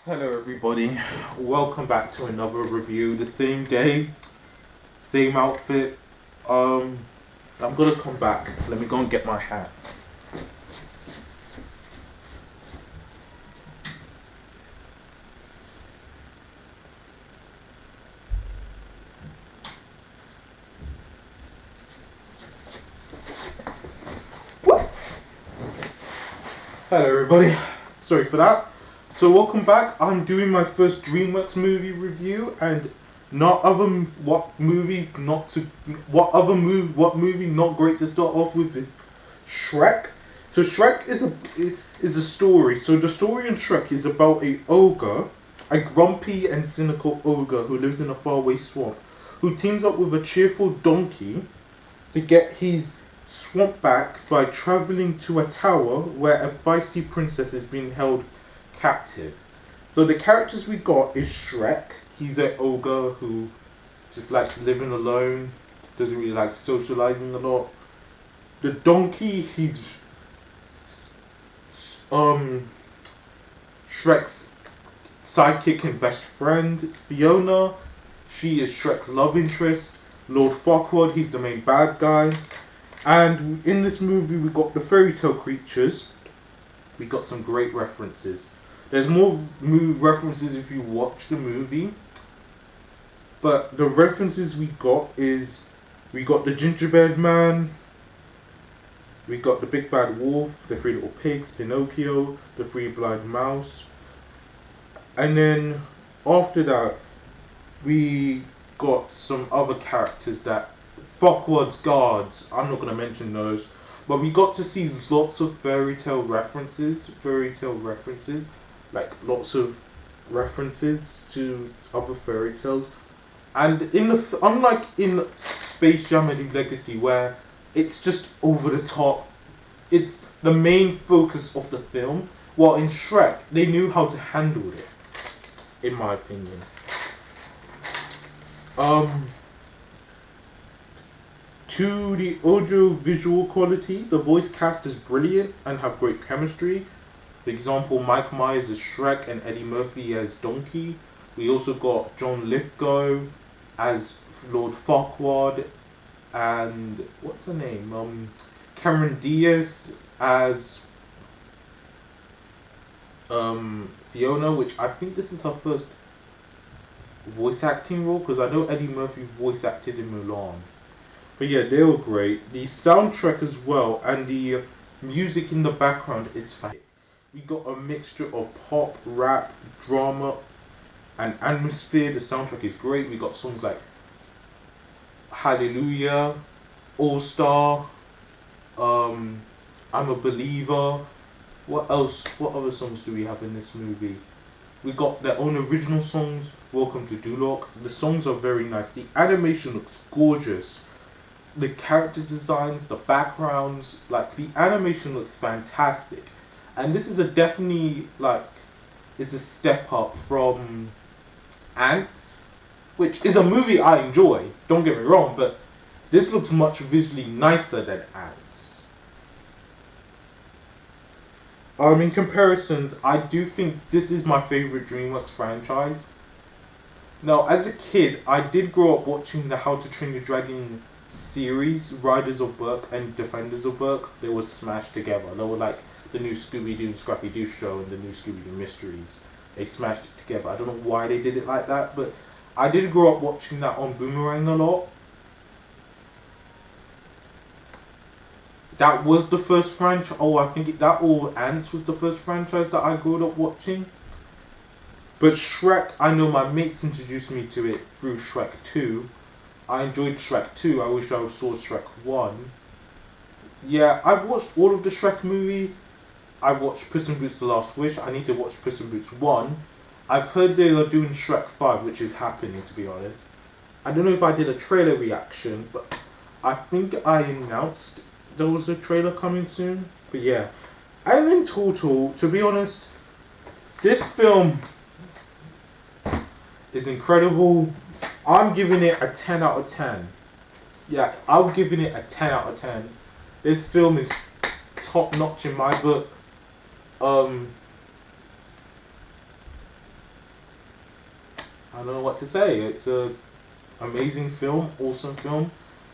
Hello everybody, welcome back to another review. The same day, same outfit. I'm gonna come back. Let me go and get my hat. Hello everybody, sorry for that. So welcome back. I'm doing my first DreamWorks movie review, and what movie not great to start off with is Shrek. So Shrek is a story. So the story in Shrek is about a grumpy and cynical ogre who lives in a faraway swamp, who teams up with a cheerful donkey to get his swamp back by traveling to a tower where a feisty princess is being held captive. So the characters we got is Shrek. He's an ogre who just likes living alone, doesn't really like socializing a lot. The donkey, he's Shrek's sidekick and best friend. Fiona, she is Shrek's love interest. Lord Farquaad, he's the main bad guy. And in this movie we got the fairy tale creatures. We got some great references. There's more references if you watch the movie. But the references we got is, we got the gingerbread man, we got the big bad wolf, the three little pigs, Pinocchio, the three blind mouse. And then after that we got some other characters that Farquaad's guards, I'm not going to mention those, but we got to see lots of fairy tale references, like lots of references to other fairy tales. And unlike in Space Jam and Legacy, where it's just over the top, it's the main focus of the film, while in Shrek they knew how to handle it, in my opinion. To the audio visual quality, the voice cast is brilliant and have great chemistry. For example, Mike Myers as Shrek and Eddie Murphy as Donkey. We also got John Lithgow as Lord Farquaad, and what's her name? Cameron Diaz as Fiona, which I think this is her first voice acting role, because I know Eddie Murphy voice acted in Mulan. But yeah, they were great. The soundtrack as well and the music in the background is fantastic. We got a mixture of pop, rap, drama, and atmosphere. The soundtrack is great. We got songs like Hallelujah, All Star, I'm a Believer. What else? What other songs do we have in this movie? We got their own original songs. Welcome to Duloc. The songs are very nice. The animation looks gorgeous. The character designs, the backgrounds, like the animation looks fantastic. And this is definitely it's a step up from Ants, which is a movie I enjoy, don't get me wrong, but this looks much visually nicer than Ants. In comparisons, I do think this is my favorite DreamWorks franchise. Now, as a kid, I did grow up watching the How to Train Your Dragon series, Riders of Berk and Defenders of Berk. They were smashed together. They were like the new Scooby-Doo and Scrappy-Doo show and the new Scooby-Doo Mysteries. They smashed it together. I don't know why they did it like that, but I did grow up watching that on Boomerang a lot. That was the first franchise. Oh, I think that or Ants was the first franchise that I grew up watching. But Shrek, I know my mates introduced me to it through Shrek 2. I enjoyed Shrek 2. I wish I saw Shrek 1. Yeah, I've watched all of the Shrek movies. I've watched Puss in Boots: The Last Wish. I need to watch Puss in Boots 1. I've heard they are doing Shrek 5, which is happening, to be honest. I don't know if I did a trailer reaction, but I think I announced there was a trailer coming soon. But yeah, and in total, to be honest, this film is incredible. I'm giving it a 10 out of 10. Yeah, I'm giving it a 10 out of 10. This film is top notch in my book. I don't know what to say. It's a amazing film, awesome film.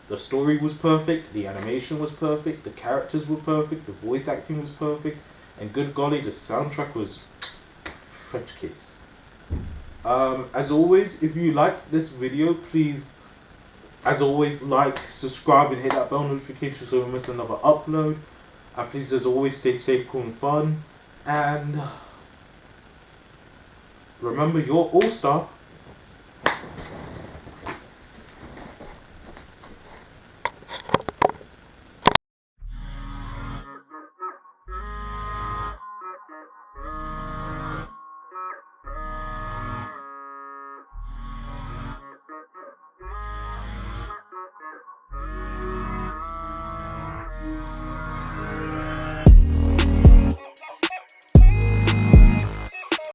The story was perfect, the animation was perfect, the characters were perfect, the voice acting was perfect, and good golly, the soundtrack was French kiss. As always, if you liked this video, please, as always, like, subscribe, and hit that bell notification so you don't miss another upload. And please, as always, stay safe, cool, and fun. And remember, you're all-star.